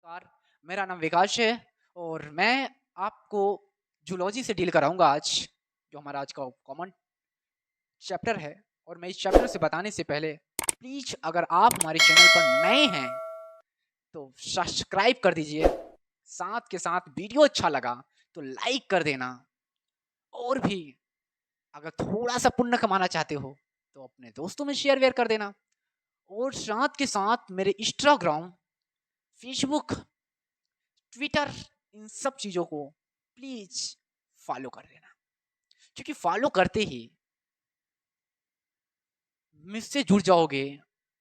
नमस्कार, मेरा नाम विकास है और मैं आपको जूलॉजी से डील कराऊंगा आज, जो हमारा आज का कॉमन चैप्टर है। और मैं इस चैप्टर से बताने से पहले प्लीज अगर आप हमारे चैनल पर नए हैं तो सब्सक्राइब कर दीजिए। साथ के साथ वीडियो अच्छा लगा तो लाइक कर देना। और भी अगर थोड़ा सा पुण्य कमाना चाहते हो तो अपने दोस्तों में शेयर वेयर कर देना। और साथ के साथ मेरे इंस्टाग्राम, फेसबुक, ट्विटर, इन सब चीज़ों को प्लीज फॉलो कर देना, क्योंकि फॉलो करते ही मुझसे जुड़ जाओगे।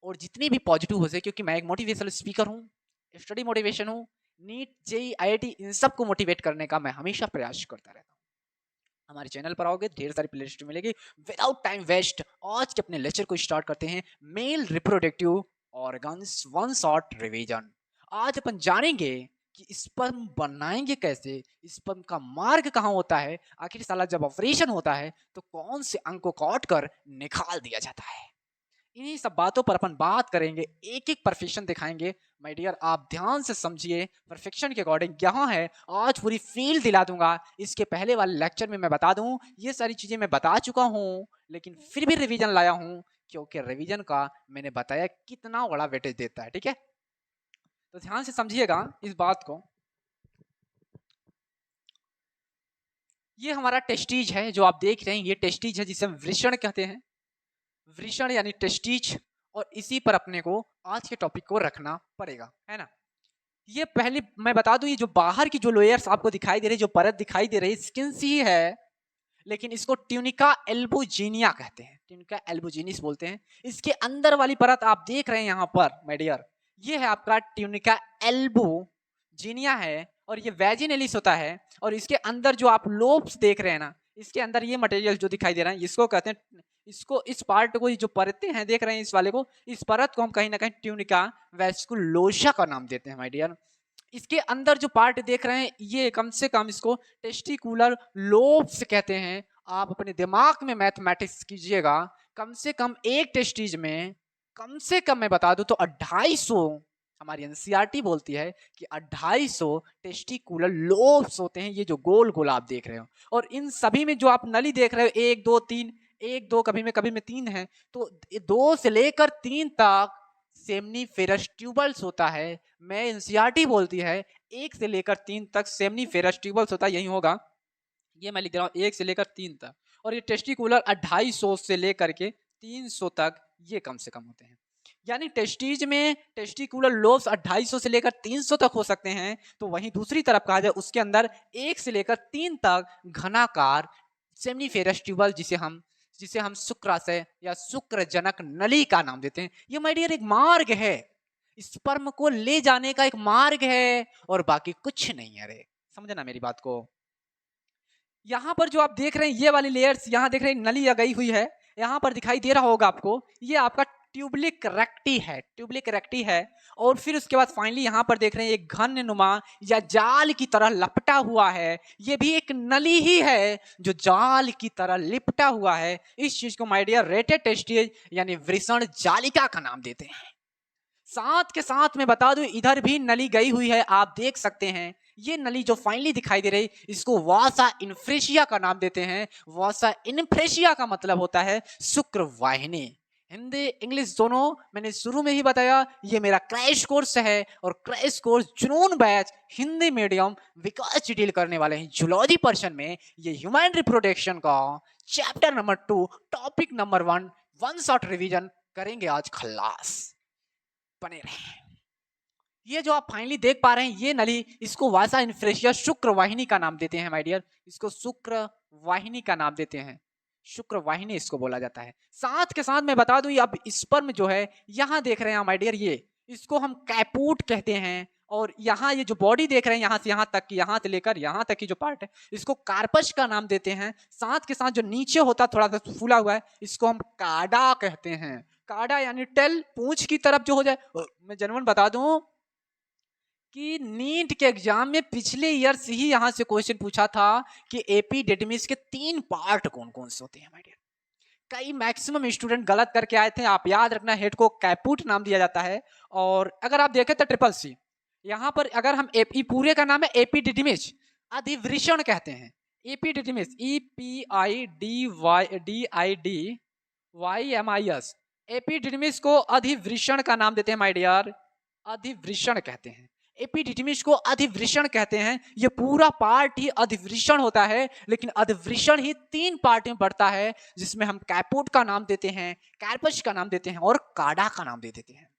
और जितनी भी पॉजिटिव हो सके, क्योंकि मैं एक मोटिवेशनल स्पीकर हूँ, स्टडी मोटिवेशन हूँ, नीट जेई आईआईटी इन सब को मोटिवेट करने का मैं हमेशा प्रयास करता रहता हूँ। हमारे चैनल पर आओगे ढेर सारी प्लेलिस्ट मिलेगी। विदाउट टाइम वेस्ट आज के अपने लेक्चर को स्टार्ट करते हैं। Male reproductive organs one shot revision. आज अपन जानेंगे कि स्पर्म बनाएंगे कैसे, स्पर्म का मार्ग कहाँ होता है, आखिर साला जब ऑपरेशन होता है तो कौन से अंग को काट कर निकाल दिया जाता है। इन्हीं सब बातों पर अपन बात करेंगे, एक एक परफेक्शन दिखाएंगे। माय डियर, आप ध्यान से समझिए, परफेक्शन के अकॉर्डिंग यहाँ है। आज पूरी फील दिला दूंगा। इसके पहले वाले लेक्चर में मैं बता दूं, ये सारी चीजें मैं बता चुका हूँ, लेकिन फिर भी रिवीजन लाया हूँ, क्योंकि रिवीजन का मैंने बताया कितना बड़ा वेटेज देता है। ठीक है, तो ध्यान से समझिएगा इस बात को। ये हमारा टेस्टीज है जो आप देख रहे हैं, ये टेस्टीज है जिसे हम वृषण कहते हैं। वृषण यानी टेस्टीज। और इसी पर अपने को आज के टॉपिक को रखना पड़ेगा, है ना। ये पहले मैं बता दूं, ये जो बाहर की जो लेयर्स आपको दिखाई दे रही है, जो परत दिखाई दे रही है, स्किन सी है, लेकिन इसको ट्यूनिका एल्बुजिनिया कहते हैं, ट्यूनिका एल्बुजिनिस बोलते हैं। इसके अंदर वाली परत आप देख रहे हैं यहाँ पर माय डियर, ये है आपका ट्यूनिका एल्बुजिनिया है, और ये वेजिनेलिस होता है। और इसके अंदर जो आप लोब्स देख रहे हैं ना, इसके अंदर ये मटेरियल जो दिखाई दे रहा है, इसको कहते हैं, इसको इस पार्ट को, ये जो परतें हैं देख रहे हैं इस वाले को, इस परत को हम कहीं ना कहीं ट्यूनिका वेस्कुलोसा का नाम देते हैं माय डियर। इसके अंदर जो पार्ट देख रहे हैं, ये कम से कम इसको टेस्टिकुलर लोब्स कहते हैं। आप अपने दिमाग में मैथमेटिक्स कीजिएगा, कम से कम एक टेस्टिज में, कम से कम मैं बता दूं तो 250, हमारी एनसीईआरटी बोलती है कि 250 टेस्टिकुलर लोब्स होते हैं, ये जो गोल गोल आप देख रहे हो। और इन सभी में जो आप नली देख रहे हो, एक दो तीन, एक दो, कभी में तीन है, तो 2 से लेकर 3 तक सेमनीफेरस ट्यूबल्स होता है। मैं एनसीईआरटी बोलती है 1 से लेकर 3 तक सेमनीफेरस ट्यूबल्स होता है, यही होगा, ये मैं लिख रहा हूँ 1 से लेकर 3 तक। और ये टेस्टिकुलर 250 से लेकर के 300 तक ये कम से कम होते हैं। यानी टेस्टीज में टेस्टिकुलर लोब्स 250 से लेकर 300 तक हो सकते हैं। तो वहीं दूसरी तरफ कहा जाए, उसके अंदर 1 से लेकर 3 तक घनाकार सेमनीफेरस ट्यूबल, जिसे हम शुक्राशय या शुक्रजनक नली का नाम देते हैं। ये माय डियर एक मार्ग है, स्पर्म को ले जाने का एक मार्ग है, और बाकी कुछ नहीं है रे। समझना मेरी बात को। यहाँ पर जो आप देख रहे हैं ये वाली लेयर्स, यहाँ देख रहे हैं नली गई हुई है, यहाँ पर दिखाई दे रहा होगा आपको, ये आपका ट्यूबलिक रेक्टी है, ट्यूबलिक रेक्टी है। और फिर उसके बाद फाइनली यहाँ पर देख रहे हैं एक घन नुमा या जाल की तरह लपटा हुआ है, ये भी एक नली ही है जो जाल की तरह लिपटा हुआ है। इस चीज को माय डियर रेटेड टेस्टिज यानी वृषण जालिका का नाम देते हैं। साथ के साथ मैं बता दूं, इधर भी नली गई हुई है, आप देख सकते हैं। ये नली जो फाइनली दिखाई दे रही, इसको वासा इन्फ्रेशिया का नाम देते हैं। वासा इन्फ्रेशिया का मतलब होता है शुक्र वाहिनी। हिंदी इंग्लिश दोनों मैंने शुरू में ही बताया, ये मेरा क्रैश कोर्स है, और क्रैश कोर्स जुनून बैच हिंदी मीडियम विकास डील करने वाले हैं जूलॉजी पर्सन में। ये ह्यूमन रिप्रोडक्शन का chapter number 2 topic number 1 one shot revision करेंगे आज। खल्लास बने रहे। ये जो आप फाइनली देख पा रहे हैं ये नली, इसको वासा इन्फ्रेशिया शुक्र वाहिनी का नाम देते हैं माय डियर, इसको शुक्र वाहिनी का नाम देते हैं, शुक्र वाहिनी इसको बोला जाता है। साथ के साथ मैं बता दूं, ये अब स्पर्म जो है यहाँ देख रहे हैं माय डियर, ये इसको हम कैपूट कहते हैं। और यहाँ ये जो बॉडी देख रहे हैं, यहाँ से यहाँ तक की, यहाँ से लेकर यहाँ तक की जो पार्ट है, इसको कार्पस का नाम देते हैं। साथ के साथ जो नीचे होता थोड़ा सा फूला हुआ है, इसको हम काडा कहते हैं। काडा यानी टेल, पूंछ की तरफ जो हो जाए। मैं जनरल बता दूं कि नीट के एग्जाम में पिछले ईयर से ही यहां से क्वेश्चन पूछा था कि एपिडिडमिस के 3 पार्ट कौन कौन से होते हैं माय डियर। कई मैक्सिमम स्टूडेंट गलत करके आए थे। आप याद रखना, हेड को कैपूट नाम दिया जाता है। और अगर आप देखें तो ट्रिपल सी, यहाँ पर अगर हम पूरे का नाम है एपिडिडिमिस, अधिवृषण कहते हैं। एपिडिडिमिस, EPIDYDIDYMIS, एपिडिडिमिस को अधिवृषण का नाम देते हैं माय डियर, अधिवृषण कहते हैं। एपिडिडिमिस को अधिवृषण कहते हैं। ये पूरा पार्ट ही अधिवृषण होता है, लेकिन अधिवृषण ही 3 पार्ट में बढ़ता है, जिसमें हम कैपोड का नाम देते हैं, कार्पस का नाम देते हैं और काडा का नाम दे देते हैं।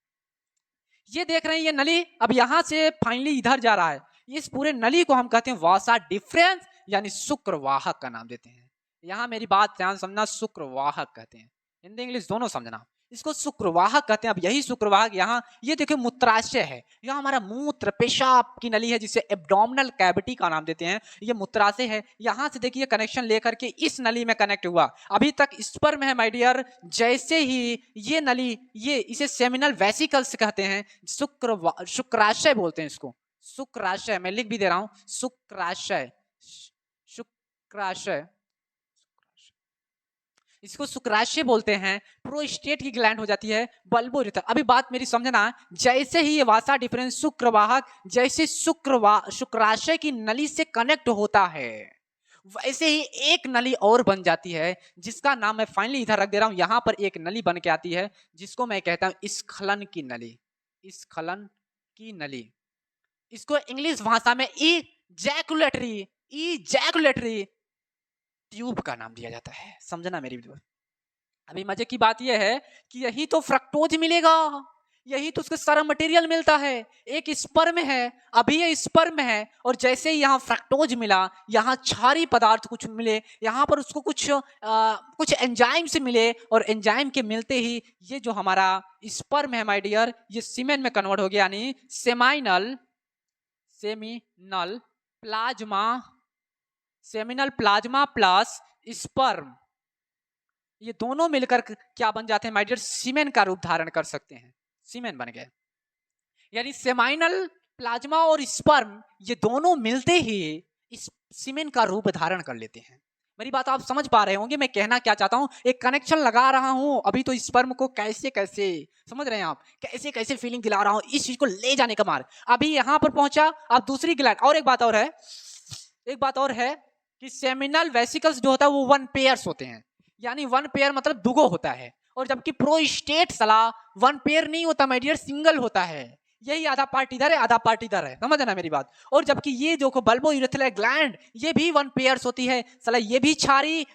ये देख रहे हैं ये नली अब यहां से फाइनली इधर जा रहा है। इस पूरे नली को हम कहते हैं वासा डिफरेंस यानी शुक्रवाहक का नाम देते हैं। यहां मेरी बात ध्यान समझना, शुक्रवाहक कहते हैं, हिंदी इंग्लिश दोनों समझना, इसको शुक्रवाहक कहते हैं। अब यही शुक्रवाहक यहाँ ये देखिए मूत्राशय है, यह हमारा मूत्र पेशाब की नली है जिसे एब्डोमिनल कैविटी का नाम देते हैं। ये मूत्राशय है, यहाँ से देखिए कनेक्शन लेकर के इस नली में कनेक्ट हुआ। अभी तक स्पर्म है माय डियर, जैसे ही ये नली ये इसे सेमिनल वेसिकल्स कहते हैं, शुक्राशय बोलते हैं इसको, शुक्राशय, मैं लिख भी दे रहा हूं, शुक्राशय, शुक्राशय, इसको शुक्राशय बोलते हैं। प्रोस्टेट की ग्लैंड हो जाती है बल्बो यूरेथ्रा। अभी बात मेरी समझना, जैसे ही ये वासा डिफरेंस शुक्रवाहक जैसे शुक्राशय की नली से कनेक्ट होता है, वैसे ही एक नली और बन जाती है, जिसका नाम मैं फाइनली इधर रख दे रहा हूं। यहां पर एक नली बन के आती है जिसको मैं कहता हूं स्खलन की नली, स्खलन की नली। इसको इंग्लिश भाषा में इजैकुलेटरी ट्यूब का नाम दिया जाता है। समझना मेरी वीडियो। अभी मजे की बात यह है कि यही तो फ्रक्टोज मिलेगा, यही तो उसका सारा मटेरियल मिलता है। एक स्पर्म है, अभी ये स्पर्म है, और जैसे ही यहाँ फ्रक्टोज मिला, यहाँ क्षारीय पदार्थ कुछ मिले, यहाँ पर उसको कुछ एंजाइम से मिले, और एंजाइम के मिलते ही ये जो हमारा स्पर्म है माय डियर, ये सीमेन में कन्वर्ट हो गया, यानी सेमिनल प्लाज्मा प्लस स्पर्म, ये दोनों मिलकर क्या बन जाते हैं माय डियर, सीमेन का रूप धारण कर सकते हैं। सीमेन बन गए, यानी सेमाइनल प्लाज्मा और स्पर्म ये दोनों मिलते ही इस सीमेन का रूप धारण कर लेते हैं। मेरी बात आप समझ पा रहे होंगे मैं कहना क्या चाहता हूं। एक कनेक्शन लगा रहा हूं अभी तो स्पर्म को कैसे कैसे, समझ रहे हैं आप, कैसे कैसे फीलिंग दिला रहा हूं, इस चीज को ले जाने का मार्ग। अभी यहां पर पहुंचा, अब दूसरी ग्लैंड। और एक बात और है कि सेमिनल वेसिकल्स जो होता है वो 1 पेयर्स होते हैं, यानी 1 पेयर मतलब दुगो होता है, और जबकि प्रोस्टेट साला 1 पेयर नहीं होता माय डियर, सिंगल होता है। यही आधा पार्ट इधर है, आधा पार्ट इधर है, समझ ना मेरी बात। और जबकि ये देखो बल्बो यूरेथ्रल ग्लैंड, ये भी 1 पेयर्स होती है साला, ये भी क्षारी,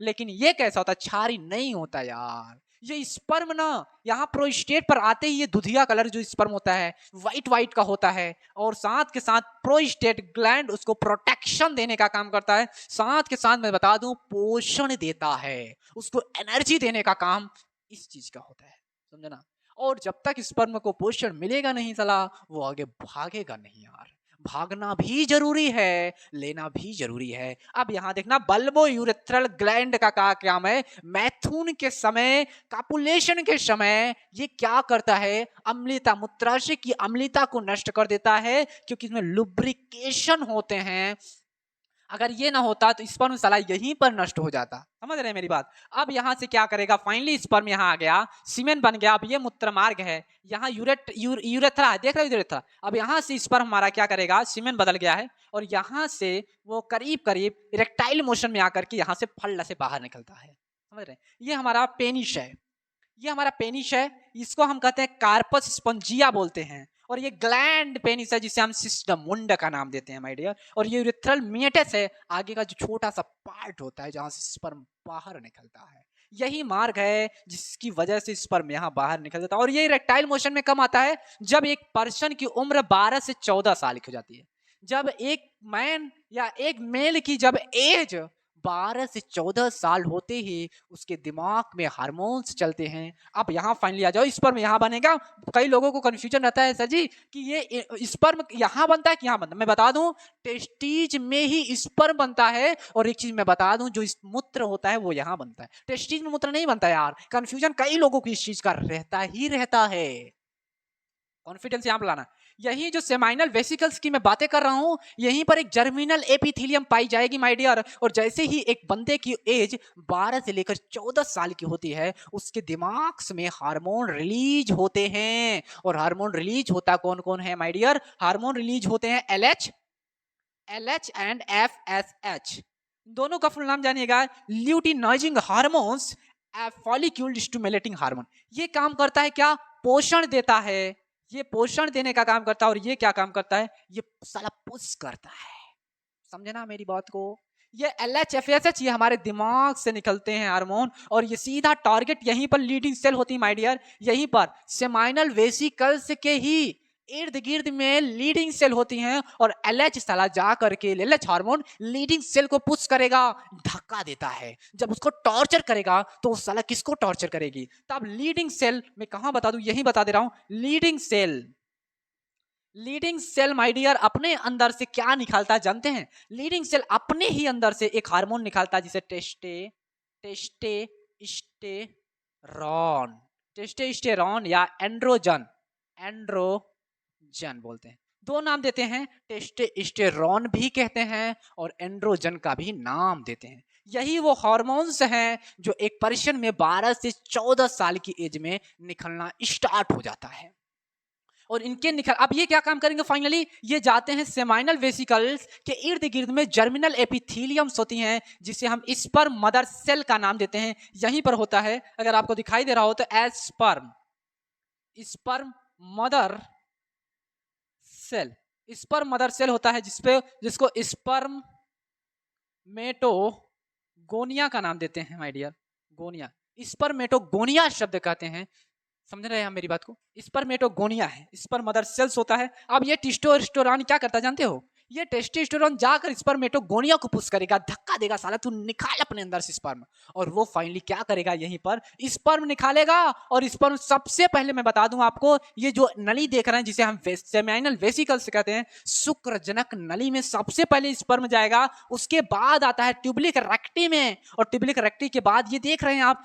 लेकिन ये कैसा होता है, क्षारी नहीं होता यार। ये स्पर्म ना यहाँ प्रोस्टेट पर आते ही ये दुधिया कलर जो स्पर्म होता है व्हाइट का होता है, और साथ के साथ प्रोस्टेट ग्लैंड उसको प्रोटेक्शन देने का काम करता है, साथ के साथ मैं बता दूं पोषण देता है, उसको एनर्जी देने का काम इस चीज का होता है, समझना। और जब तक स्पर्म को पोषण मिलेगा नहीं साला, वो आगे भागेगा नहीं यार। भागना भी जरूरी है, लेना भी जरूरी है। अब यहां देखना, बल्बो यूरेथ्रल ग्लैंड का काम है, मैथुन के समय, कापुलेशन के समय ये क्या करता है, अम्लता, मूत्राशय की अम्लता को नष्ट कर देता है, क्योंकि इसमें लुब्रिकेशन होते हैं। अगर ये ना होता तो स्पर्म साला यहीं पर नष्ट हो जाता, समझ रहे हैं मेरी बात। अब यहां से क्या करेगा, फाइनली स्पर्म यहां आ गया, सीमेन बन गया। अब ये मूत्र मार्ग है, यहाँ यूरेथ्रा है, देख रहे हो यूरेथ्रा। अब यहां से स्पर्म हमारा क्या करेगा, सीमेन बदल गया है, और यहां से वो करीब करीब इरेक्टाइल मोशन में आकर के यहां से फल से बाहर निकलता है, समझ रहे हैं। ये हमारा पेनिस है, इसको हम कहते हैं कार्पस स्पंजिया बोलते हैं, और ये ग्लैंड पेनिस है जिसे हम सिस्टम मुंड का नाम देते हैं माय डियर। और ये यूरेथ्रल मिएटस है, आगे का जो छोटा सा पार्ट होता है जहां से स्पर्म बाहर निकलता है। यही मार्ग है जिसकी वजह से स्पर्म यहाँ बाहर निकल जाता है। और ये इरेक्टाइल मोशन में कम आता है जब एक पर्सन की उम्र 12 से 14 साल की हो जाती है। जब एक मैन या एक मेल की जब एज 12 से 14 साल होते ही उसके दिमाग में हार्मोन्स चलते हैं। अब यहाँ फाइनली आ जाओ, स्पर्म यहाँ बनेगा। कई लोगों को कंफ्यूजन रहता है, सर जी कि ये स्पर्म यहाँ बनता है कि यहाँ बनता है। मैं बता दूं, टेस्टीज में ही स्पर्म बनता है। और एक चीज मैं बता दूं, जो मूत्र होता है वो यहाँ बनता है, टेस्टीज में मूत्र नहीं बनता यार। कंफ्यूजन कई लोगों को इस चीज का रहता ही रहता है, कॉन्फिडेंस यहाँ पर लाना। यही जो सेमाइनल वेसिकल्स की मैं बातें कर रहा हूं, यहीं पर एक जर्मिनल एपिथेलियम पाई जाएगी माय डियर। और जैसे ही एक बंदे की एज 12 से लेकर 14 साल की होती है, उसके दिमाग में हार्मोन रिलीज होते हैं। और हार्मोन रिलीज होता कौन कौन है माय डियर? हार्मोन रिलीज होते हैं LH एंड FSH। दोनों का फुल नाम जानिएगा, luteinising hormones, follicle stimulating hormone. ये काम करता है क्या? पोषण देता है। ये पोषण देने का काम करता है। और ये क्या काम करता है? ये साला पुश करता है। समझे ना मेरी बात को? ये LH FSH ये हमारे दिमाग से निकलते हैं हार्मोन, और ये सीधा टारगेट यहीं पर लीडिंग सेल होती है माय डियर। यहीं पर सेमाइनल वेसिकल्स के ही इर्द गिर्द में लीडिंग सेल होती हैं। और LH साला जा करके LH हार्मोन लीडिंग सेल को पुश करेगा, धक्का देता है। जब उसको टॉर्चर करेगा तो वो साला किसको टॉर्चर करेगी? तब लीडिंग सेल, मैं कहां बता दूं, यही बता दे रहा हूं। लीडिंग सेल माय डियर अपने अंदर से क्या निकालता है जानते हैं? लीडिंग सेल अपने ही अंदर से एक हार्मोन निकालता है जिसे टेस्टेस्टेरॉन या एंड्रोजन बोलते हैं। दो नाम देते हैं, टेस्टेस्टेरॉन भी कहते हैं और एंड्रोजन का भी नाम देते हैं। यही वो हार्मोन्स हैं जो एक पर्सन में 12 से 14 साल की एज में निकलना स्टार्ट हो जाता है। और इनके निकल, अब ये क्या काम करेंगे? फाइनली ये जाते हैं सेमाइनल वेसिकल्स के इर्द गिर्द में जर्मिनल एपिथेलियम्स होती हैं, जिसे हम स्पर्म मदर सेल का नाम देते हैं। यहीं पर होता है, अगर आपको दिखाई दे रहा हो तो स्पर्म मदर सेल होता है, जिसको स्पर्मेटोगोनिया का नाम देते हैं माय डियर। गोनिया, स्पर्मेटोगोनिया शब्द कहते हैं। समझ रहे हैं आप मेरी बात को? स्पर्मेटोगोनिया है, स्पर्म मदर सेल्स होता है। अब ये टेस्टोस्टेरोन क्या करता है जानते हो? ये टेस्टोस्टेरोन जाकर स्पर्मेटोगोनिया को पुश करेगा, धक्का देगा, साला तू निकाल अपने अंदर से स्पर्म। और वो फाइनली क्या करेगा? यहीं पर स्पर्म निकालेगा। और स्पर्म सबसे पहले मैं बता दूं आपको, ये जो नली देख रहे हैं जिसे हम सेमाइनल वेसिकल्स कहते हैं, शुक्रजनक नली में सबसे पहले स्पर्म जाएगा। उसके बाद आता है ट्यूबलिक रेक्टी में, और ट्यूबलिक रेक्टी के बाद ये देख रहे हैं आप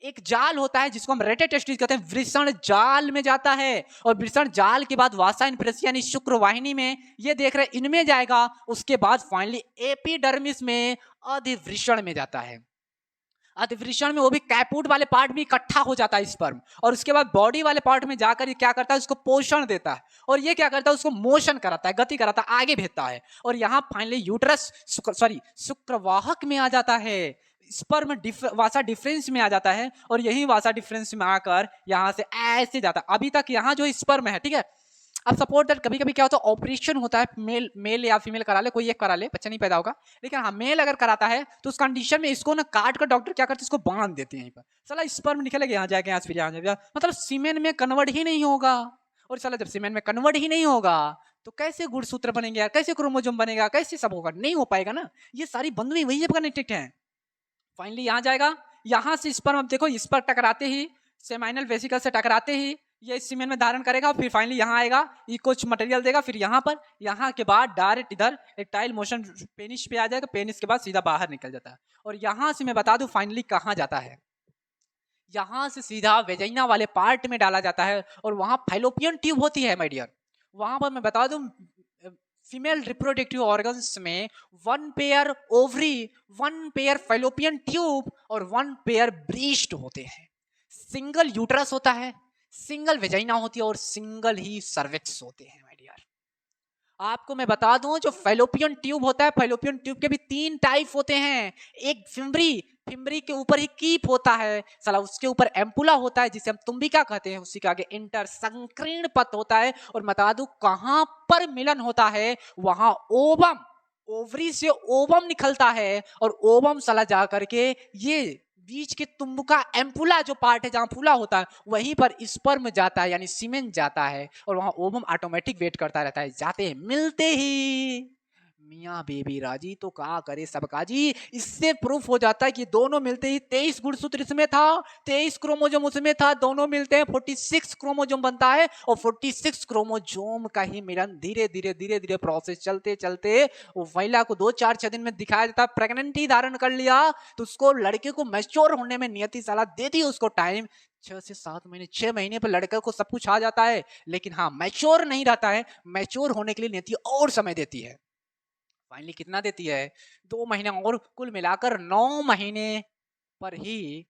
एक जाल होता है जिसको हम रेटे टेस्टिस कहते हैं, वृषण जाल में जाता है। और वृषण जाल के बाद वासा इनप्रेस यानी शुक्रवाहिनी में, ये देख रहे हैं इनमें जाएगा। उसके बाद फाइनली एपिडर्मिस में अधिवृषण में जाता है। अधिवृषण में वो भी कैपूट वाले पार्ट में इकट्ठा हो जाता है स्पर्म। और उसके बाद बॉडी वाले पार्ट में जाकर ये क्या करता है? उसको पोषण देता है। और ये क्या करता है? उसको मोशन कराता है, गति कराता है, आगे भेजता है। और यहाँ फाइनली शुक्रवाहक में आ जाता है, स्पर्म वासा डिफरेंस में आ जाता है। और यही वासा डिफरेंस में आकर यहाँ से ऐसे जाता है। अभी तक यहाँ जो स्पर्म है, ठीक है, अब सपोर्ट दैट कभी कभी क्या होता है, ऑपरेशन होता है, मेल या फीमेल करा ले, कोई एक करा ले, बच्चा नहीं पैदा होगा। लेकिन हाँ, मेल अगर कराता है तो उस कंडीशन में इसको ना काट कर डॉक्टर क्या करते हैं, इसको बांध देते हैं यहीं पर। साला स्पर्म निकलेगा, यहाँ जाके यहाँ फिर यहाँ जाएगा, मतलब सीमेन में कन्वर्ट ही नहीं होगा। और साला जब सीमेन में कन्वर्ट ही नहीं होगा तो कैसे गुणसूत्र बनेंगे यार, कैसे क्रोमोसोम बनेगा, कैसे सब होगा? नहीं हो पाएगा ना। ये सारी बंधुएं वही जब कनेक्टेड है। फाइनली यहाँ जाएगा, यहाँ से स्पर्म, अब देखो इस पर टकराते ही, सेमाइनल वेसिकल से टकराते ही ये सीमेन में धारण करेगा। फिर फाइनली यहाँ आएगा, ये कुछ मटेरियल देगा, फिर यहाँ पर, यहाँ के बाद डायरेक्ट इधर एक टाइल मोशन पेनिस पे आ जाएगा। पेनिस के बाद सीधा बाहर निकल जाता है। और यहाँ से मैं बता दूं फाइनली कहाँ जाता है, यहाँ से सीधा वेजाइना वाले पार्ट में डाला जाता है। और वहाँ फैलोपियन ट्यूब होती है माय डियर। वहाँ पर मैं बता दूं, फीमेल रिप्रोडक्टिव ऑर्गन्स में 1 pair ovary, 1 pair fallopian tube और 1 पेयर ब्रीस्ट होते हैं। सिंगल यूट्रस होता है, सिंगल वेजाइना होती है और सिंगल ही सर्विक्स होते हैं माय डियर। आपको मैं बता दूं, जो फैलोपियन ट्यूब होता है, फैलोपियन ट्यूब के भी 3 टाइप होते हैं। एक फिम्बरी के ऊपर ही कीप होता है, साला उसके ऊपर एम्पुला होता है जिसे हम तुम्बिका कहते हैं। उसी के आगे इंटर संकीर्ण पथ होता है। और बता दूं कहां पर मिलन होता है, वहां ओवम, ओवरी से ओवम निकलता है। और ओवम साला जा करके ये बीच के तुम्बुका एम्पुला जो पार्ट है जहां फूला होता है, वहीं पर स्पर्म जाता है यानी सीमेन जाता है। और वहां ओवम ऑटोमेटिक वेट करता रहता है। जाते हैं, मिलते ही मियाँ बेबी राजी तो का करे सबका जी। इससे प्रूफ हो जाता है कि दोनों मिलते ही 23 गुणसूत्र इसमें था, 23 क्रोमोजोम उसमें था, दोनों मिलते हैं 46 क्रोमोजोम बनता है और 46 क्रोमोजोम का ही मिलन धीरे धीरे धीरे धीरे प्रोसेस चलते चलते वो महिला को 2 4 6 दिन में दिखाया जाता, प्रेग्नेंटी धारण कर लिया तो उसको लड़के को मैच्योर होने में नियति सलाह देती है उसको टाइम 6 से 7 महीने, 6 महीने पर लड़के को सब कुछ आ जाता है, लेकिन हाँ मैच्योर नहीं रहता है। मैच्योर होने के लिए नियति और समय देती है। फाइनली कितना देती है? 2 महीने और, कुल मिलाकर 9 महीने पर ही